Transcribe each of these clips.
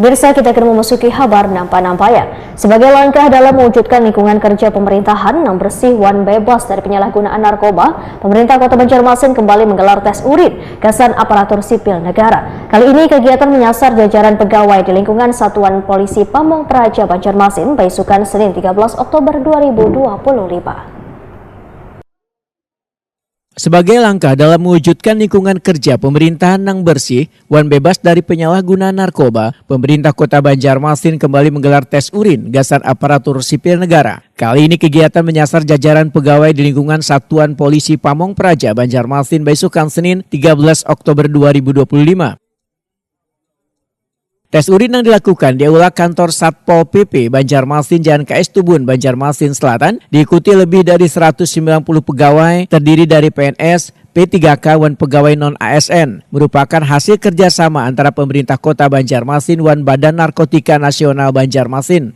Pemirsa, kita akan memasuki kabar nampak-nampayan. Sebagai langkah dalam mewujudkan lingkungan kerja pemerintahan yang bersih dan bebas dari penyalahgunaan narkoba, pemerintah Kota Banjarmasin kembali menggelar tes urin gasan aparatur sipil negara. Kali ini kegiatan menyasar jajaran pegawai di lingkungan Satuan Polisi Pamong Praja Banjarmasin, Baisukan, Senin 13 Oktober 2025. Sebagai langkah dalam mewujudkan lingkungan kerja pemerintahan yang bersih dan bebas dari penyalahgunaan narkoba, pemerintah Kota Banjarmasin kembali menggelar tes urin gasan aparatur sipil negara. Kali ini kegiatan menyasar jajaran pegawai di lingkungan Satuan Polisi Pamong Praja Banjarmasin, Baisukan, Senin 13 Oktober 2025. Tes urin yang dilakukan di aula kantor Satpol PP Banjarmasin Jalan KS Tubun, Banjarmasin Selatan, diikuti lebih dari 190 pegawai terdiri dari PNS, P3K, dan pegawai non-ASN, merupakan hasil kerjasama antara pemerintah Kota Banjarmasin dan Badan Narkotika Nasional Banjarmasin.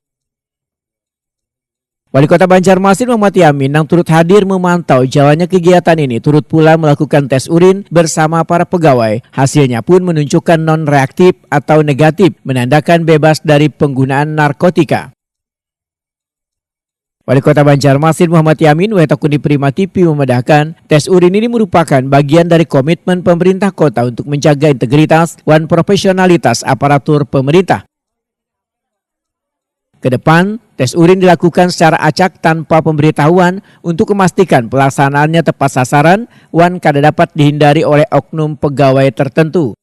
Wali Kota Banjarmasin Muhammad Yamin yang turut hadir memantau jalannya kegiatan ini turut pula melakukan tes urin bersama para pegawai. Hasilnya pun menunjukkan non-reaktif atau negatif, menandakan bebas dari penggunaan narkotika. Wali Kota Banjarmasin Muhammad Yamin Wetakuni Prima TV memedahkan tes urin ini merupakan bagian dari komitmen pemerintah kota untuk menjaga integritas dan profesionalitas aparatur pemerintah. Kedepan, tes urin dilakukan secara acak tanpa pemberitahuan untuk memastikan pelaksanaannya tepat sasaran dan kada dapat dihindari oleh oknum pegawai tertentu.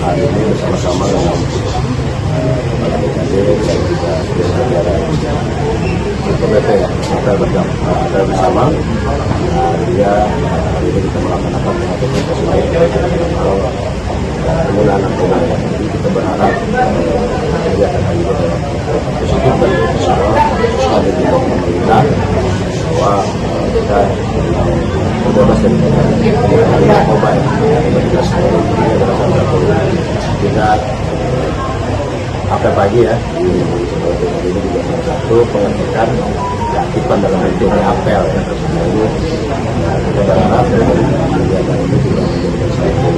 Hari ini bersama-sama dengan kita bersama dia kita melaksanakan pengaturan sesuai penggunaan narkoba. Jadi kita berharap dia akan hadir positif dan profesional sekali di pemerintah bahwa kita bebas dari narkoba. Kita sekali ini adalah salah satu kita apa pagi ya ini juga salah satu pengertian keaktifan dalam bentuk apel ya. Jadi kita berharap kegiatan ini juga menjadi sesuatu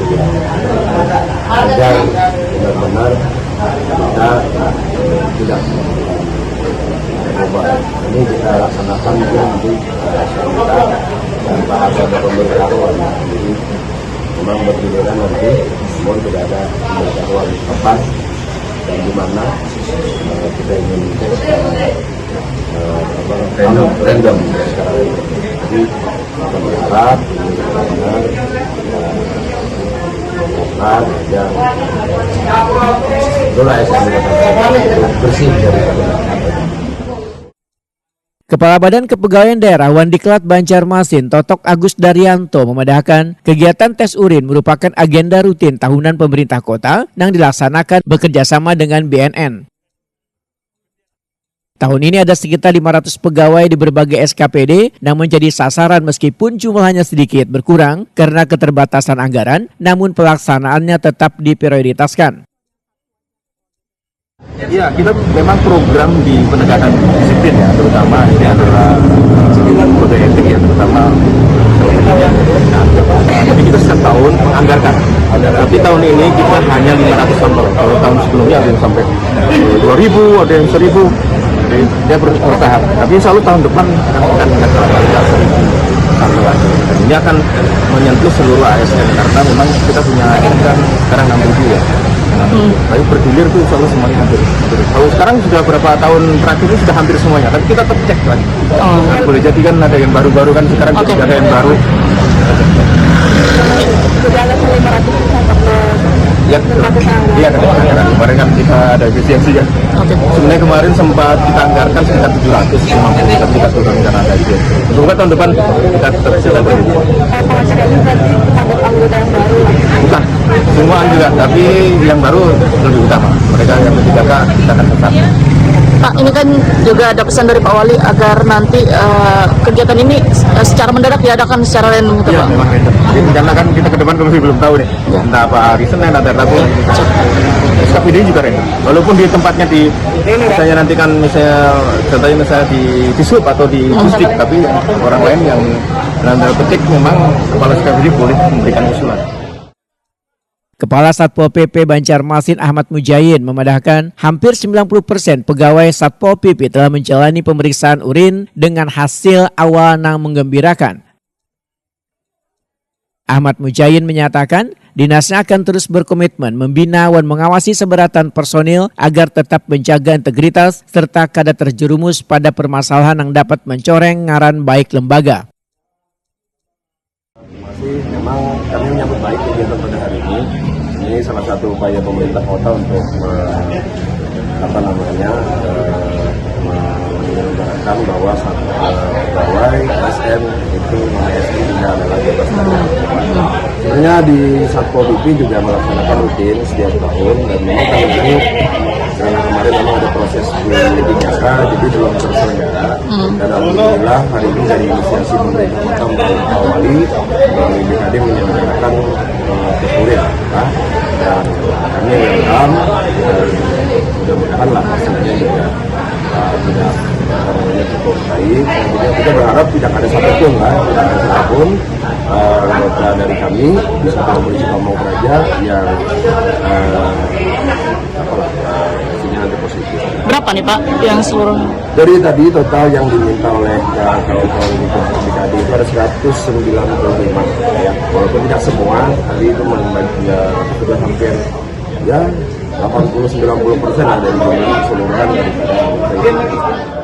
yang agar benar-benar kita tidak berubah. Ini kita laksanakan juga nanti kita tanpa ada pemberitahuan. Jadi memang bergiliran nanti semua tidak ada pemberitahuan kapan dan di mana kita ingin random sekarang ini. Jadi kita berharap ini benar-benar yang itulah yang saya katakan bersih daripada Kepala Badan Kepegawaian Daerah Wandiklat Banjarmasin Totok Agus Daryanto memedahkan kegiatan tes urin merupakan agenda rutin tahunan pemerintah kota yang dilaksanakan bekerjasama dengan BNN. Tahun ini ada sekitar 500 pegawai di berbagai SKPD yang menjadi sasaran meskipun jumlahnya sedikit berkurang karena keterbatasan anggaran, namun pelaksanaannya tetap diprioritaskan. Ya, kita memang program di penegakan disiplin ya, terutama ini adalah kode etik ya, terutama jadi kita setiap tahun menganggarkan. Tapi tahun ini kita hanya 500 sampel. Kalau tahun sebelumnya ada yang sampai 2.000, ada yang 1.000. Jadi dia bertahap. Tapi insya Allah tahun depan akan mencapai 1.000 sampel lagi. Dan ini akan menyentuh seluruh ASN karena memang kita punya kan sekarang 6.000 ya. Tapi bergilir tuh insya Allah semuanya hampir. Kalau sekarang sudah berapa tahun terakhir ini sudah hampir semuanya, tapi kita tetap cek lagi. Nah, boleh jadi kan ada yang baru-baru kan sekarang juga ada yang baru. Sudah ada 500 Ya, iya kemarin kan kita ada efisiensi ya. Sebenarnya kemarin sempat kita anggarkan sekitar 700, tapi kita turunkan ada itu. Semoga tahun depan kita tetap bisa ada itu. Bukan, semua juga, tapi yang baru lebih utama. Mereka yang P3K kita akan tetap. Pak, ini kan juga ada pesan dari Pak Wali agar nanti kegiatan ini secara mendadak diadakan secara random gitu, Ya, Pak. memang random. Jadi Jadi rencana kan kita ke depan masih belum tahu nih, entah apa hari Senin atau Rabu. SKPD juga Ren. Walaupun di tempatnya di misalnya nanti kan contohnya misalnya di sub atau di pusdik, tapi orang lain yang dalam tanda petik memang kepala SKPD boleh memberikan usulan. Kepala Satpol PP Banjarmasin Ahmad Mujayin memandahkan hampir 90% pegawai Satpol PP telah menjalani pemeriksaan urin dengan hasil awal yang menggembirakan. Ahmad Mujayin menyatakan dinasnya akan terus berkomitmen membina dan mengawasi seberatan personil agar tetap menjaga integritas serta kada terjerumus pada permasalahan yang dapat mencoreng ngaran baik lembaga. Memang kami menyambut baik kegiatan pada hari ini. Ini salah satu upaya pemerintah kota untuk menyelenggarakan bahwa pegawai ASN itu ASN tidak ada lagi berstatus. Sebenarnya di Satpol PP juga melaksanakan rutin setiap tahun, dan memang tahun ini karena kemarin memang ada proses di Jakarta, jadi belum terselenggara. Dan alhamdulillah hari ini dari inisiasi pemerintah kota melalui BKD menyelenggarakan tutorial, dan kami welcome, mudah-mudahan lah hasilnya juga tidak cukup baik. Kemudian kita berharap tidak ada satupun anggota dari kami di Satuan Polisi Pamong Praja yang hasilnya nanti positif. Berapa nih Pak yang seluruh? Dari tadi total yang diminta oleh kawan-kawan di BKD itu ada 195 ya. Walaupun tidak semua, tadi itu sudah hampir ya 80-90% ada di keseluruhan daripada